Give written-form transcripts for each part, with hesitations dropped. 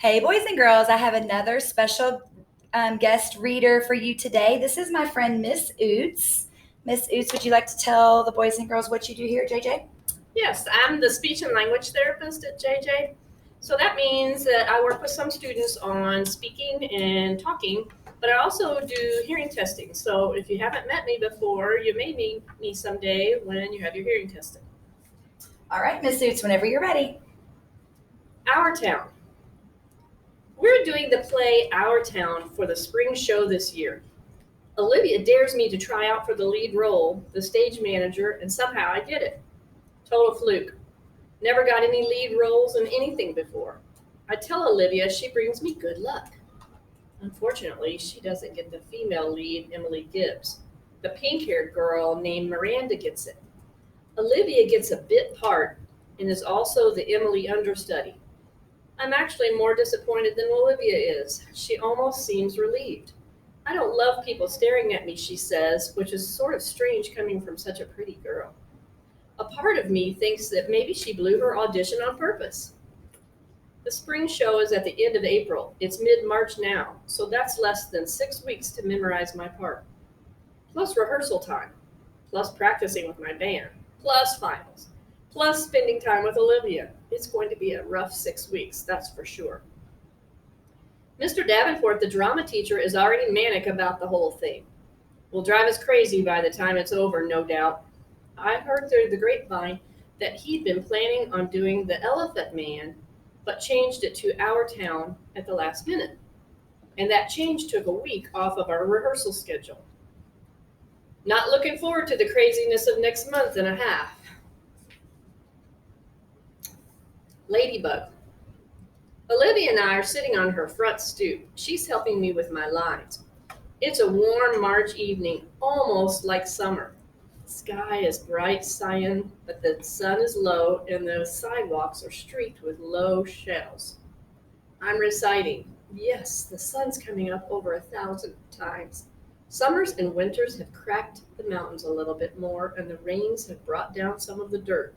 Hey, boys and girls, I have another special guest reader for you today. This is my friend Miss Oots. Miss Oots, would you like to tell the boys and girls what you do here at JJ? Yes, I'm the speech and language therapist at JJ. So that means that I work with some students on speaking and talking, but I also do hearing testing. So if you haven't met me before, you may meet me someday when you have your hearing tested. All right, Miss Oots, whenever you're ready. Our Town. We're doing the play Our Town for the spring show this year. Olivia dares me to try out for the lead role, the stage manager, and somehow I get it. Total fluke. Never got any lead roles in anything before. I tell Olivia she brings me good luck. Unfortunately, she doesn't get the female lead, Emily Gibbs. The pink haired girl named Miranda gets it. Olivia gets a bit part and is also the Emily understudy. I'm actually more disappointed than Olivia is. She almost seems relieved. I don't love people staring at me, she says, which is sort of strange coming from such a pretty girl. A part of me thinks that maybe she blew her audition on purpose. The spring show is at the end of April. It's mid March now, so that's less than 6 weeks to memorize my part. Plus rehearsal time, plus practicing with my band, plus finals, plus spending time with Olivia. It's going to be a rough 6 weeks, that's for sure. Mr. Davenport, the drama teacher, is already manic about the whole thing. Will drive us crazy by the time it's over, no doubt. I heard through the grapevine that he'd been planning on doing The Elephant Man, but changed it to Our Town at the last minute. And that change took a week off of our rehearsal schedule. Not looking forward to the craziness of next month and a half. Ladybug. Olivia and I are sitting on her front stoop. She's helping me with my lines. It's a warm March evening, almost like summer. The sky is bright cyan, but the sun is low and the sidewalks are streaked with low shadows. I'm reciting, yes, the sun's coming up over 1,000 times. Summers and winters have cracked the mountains a little bit more, and the rains have brought down some of the dirt.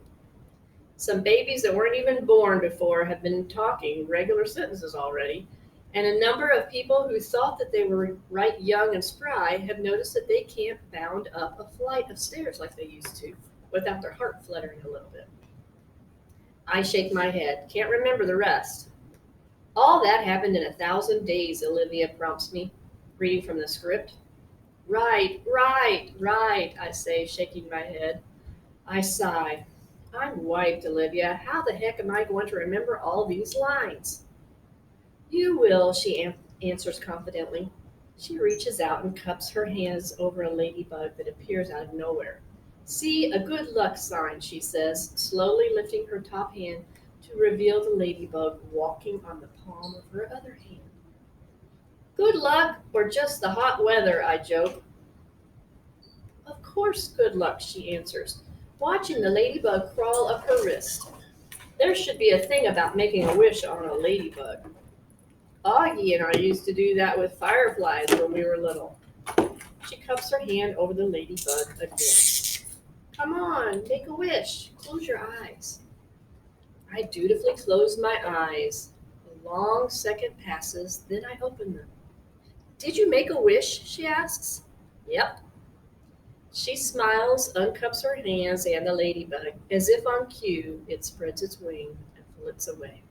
Some babies that weren't even born before have been talking regular sentences already, and a number of people who thought that they were right young and spry have noticed that they can't bound up a flight of stairs like they used to without their heart fluttering a little bit. I shake my head, can't remember the rest. All that happened in 1,000 days, Olivia prompts me, reading from the script. Right, right, right, I say, shaking my head. I sigh. I'm wiped, Olivia. How the heck am I going to remember all these lines? You will, she answers confidently. She reaches out and cups her hands over a ladybug that appears out of nowhere. See, a good luck sign, she says, slowly lifting her top hand to reveal the ladybug walking on the palm of her other hand. Good luck or just the hot weather, I joke. Of course, good luck, she answers, watching the ladybug crawl up her wrist. There should be a thing about making a wish on a ladybug. Augie and I used to do that with fireflies when we were little. She cups her hand over the ladybug again. Come on, make a wish. Close your eyes. I dutifully close my eyes. A long second passes, then I open them. Did you make a wish? She asks. Yep. She smiles, uncups her hands and the ladybug. As if on cue, it spreads its wing and flits away.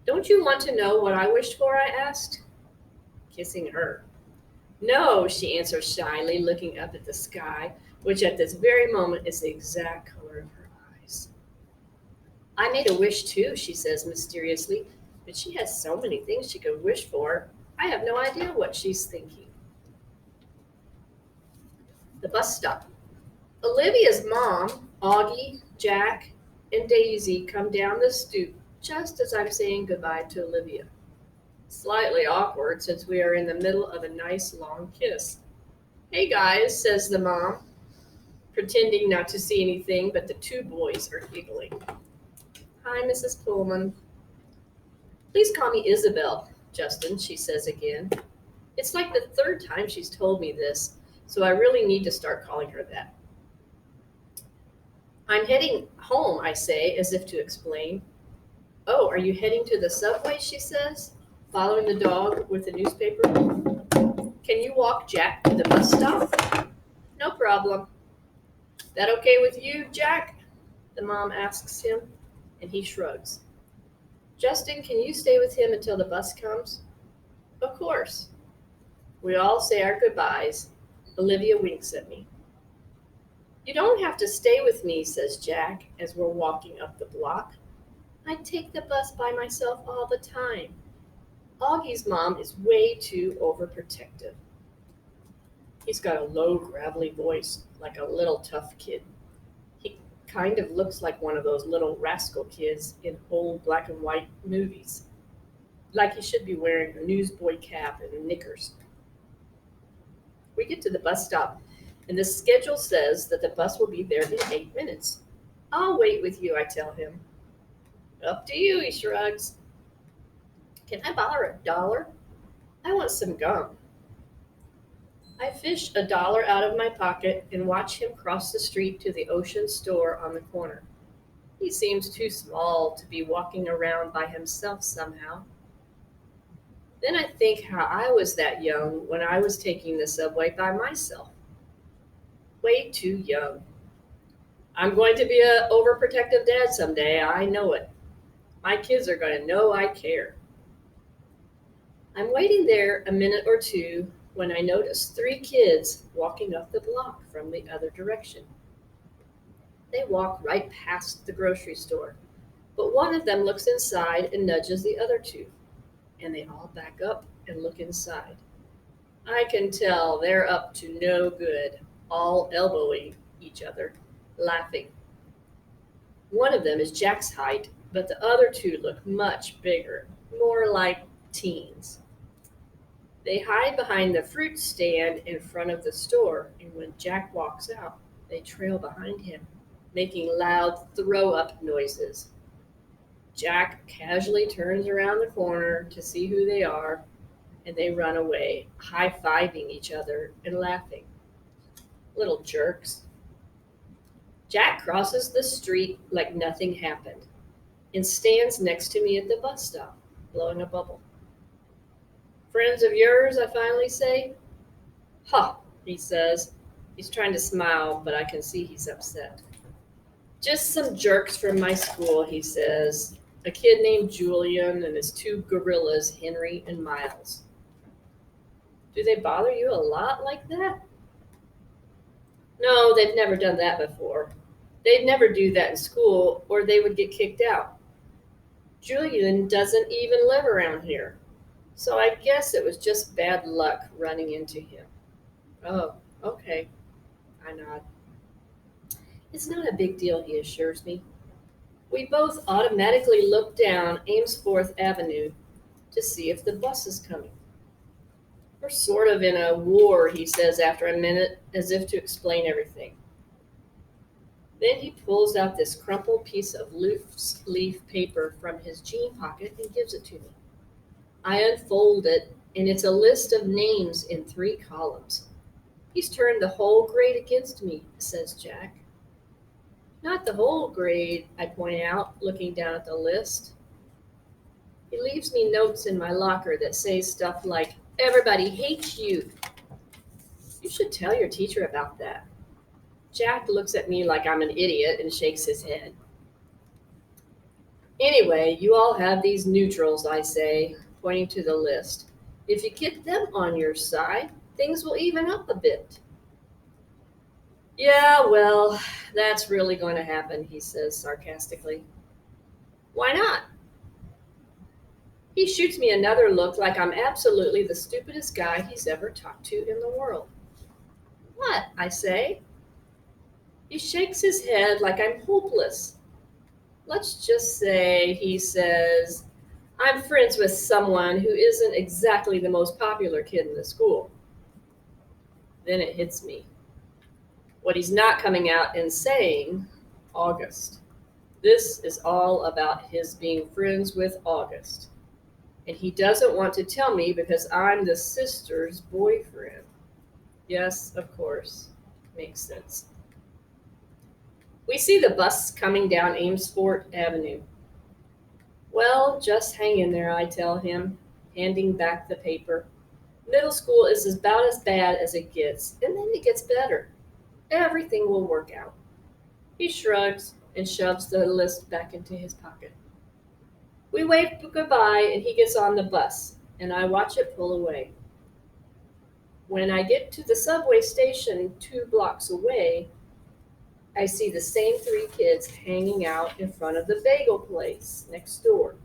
Don't you want to know what I wished for? I asked, kissing her. No, she answers shyly, looking up at the sky, which at this very moment is the exact color of her eyes. I made a wish too, she says mysteriously, but she has so many things she could wish for. I have no idea what she's thinking. The bus stop. Olivia's mom, Augie, Jack, and Daisy come down the stoop just as I'm saying goodbye to Olivia. Slightly awkward since we are in the middle of a nice long kiss. Hey guys, says the mom, pretending not to see anything, but the two boys are giggling. Hi, Mrs. Pullman. Please call me Isabel, Justin, she says again. It's like the third time she's told me this, so I really need to start calling her that. I'm heading home, I say, as if to explain. Oh, are you heading to the subway? She says, following the dog with the newspaper. Can you walk Jack to the bus stop? No problem. That okay with you, Jack? The mom asks him, and he shrugs. Justin, can you stay with him until the bus comes? Of course. We all say our goodbyes. Olivia winks at me. You don't have to stay with me, says Jack as we're walking up the block. I take the bus by myself all the time. Augie's mom is way too overprotective. He's got a low, gravelly voice, like a little tough kid. He kind of looks like one of those little rascal kids in old black and white movies. Like he should be wearing a newsboy cap and knickers. We get to the bus stop, and the schedule says that the bus will be there in 8 minutes. I'll wait with you, I tell him. Up to you, he shrugs. Can I borrow $1? I want some gum. I fish $1 out of my pocket and watch him cross the street to the Ocean store on the corner. He seems too small to be walking around by himself somehow. Then I think how I was that young when I was taking the subway by myself. Way too young. I'm going to be an overprotective dad someday, I know it. My kids are going to know I care. I'm waiting there a minute or two when I notice 3 kids walking up the block from the other direction. They walk right past the grocery store, but one of them looks inside and nudges the other 2, and they all back up and look inside. I can tell they're up to no good, all elbowing each other, laughing. One of them is Jack's height, but the other 2 look much bigger, more like teens. They hide behind the fruit stand in front of the store, and when Jack walks out, they trail behind him, making loud throw-up noises. Jack casually turns around the corner to see who they are, and they run away, high-fiving each other and laughing. Little jerks. Jack crosses the street like nothing happened and stands next to me at the bus stop, blowing a bubble. Friends of yours, I finally say. Ha, he says. He's trying to smile, but I can see he's upset. Just some jerks from my school, he says. A kid named Julian and his 2 gorillas, Henry and Miles. Do they bother you a lot like that? No, they've never done that before. They'd never do that in school, or they would get kicked out. Julian doesn't even live around here, so I guess it was just bad luck running into him. Oh, okay, I nod. It's not a big deal, he assures me. We both automatically look down Amesforth Avenue to see if the bus is coming. We're sort of in a war, he says after a minute, as if to explain everything. Then he pulls out this crumpled piece of loose leaf paper from his jean pocket and gives it to me. I unfold it, and it's a list of names in 3 columns. He's turned the whole grade against me, says Jack. Not the whole grade, I point out, looking down at the list. He leaves me notes in my locker that say stuff like, everybody hates you. You should tell your teacher about that. Jack looks at me like I'm an idiot and shakes his head. Anyway, you all have these neutrals, I say, pointing to the list. If you get them on your side, things will even up a bit. Yeah, well, that's really going to happen, he says sarcastically. Why not? He shoots me another look like I'm absolutely the stupidest guy he's ever talked to in the world. What? I say. He shakes his head like I'm hopeless. Let's just say, he says, I'm friends with someone who isn't exactly the most popular kid in the school. Then it hits me. What he's not coming out and saying, August. This is all about his being friends with August. And he doesn't want to tell me because I'm the sister's boyfriend. Yes, of course. Makes sense. We see the bus coming down Amesforth Avenue. Well, just hang in there, I tell him, handing back the paper. Middle school is about as bad as it gets, and then it gets better. Everything will work out. He shrugs and shoves the list back into his pocket. We wave goodbye, and he gets on the bus, and I watch it pull away. When I get to the subway station 2 blocks away, I see the same 3 kids hanging out in front of the bagel place next door.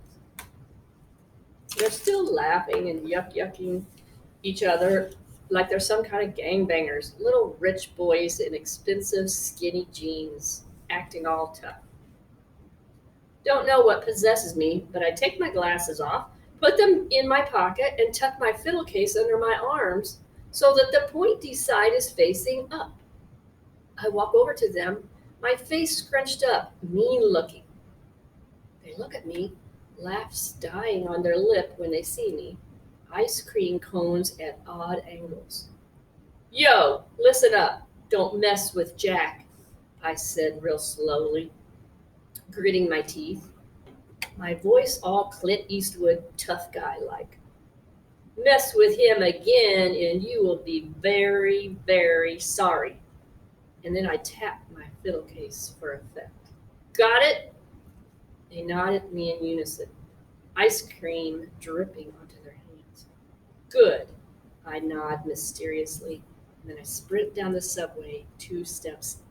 They're still laughing and yucking each other like they're some kind of gangbangers, little rich boys in expensive skinny jeans, acting all tough. Don't know what possesses me, but I take my glasses off, put them in my pocket, and tuck my fiddle case under my arms so that the pointy side is facing up. I walk over to them, my face scrunched up, mean looking. They look at me, laughs dying on their lip when they see me, ice cream cones at odd angles. Yo, listen up. Don't mess with Jack, I said real slowly, gritting my teeth, my voice all Clint Eastwood tough guy like. Mess with him again and you will be very, very sorry. And then I tapped my fiddle case for effect. Got it? They nodded at me in unison, ice cream dripping onto their hands. Good, I nod mysteriously, and then I sprint down the subway 2 steps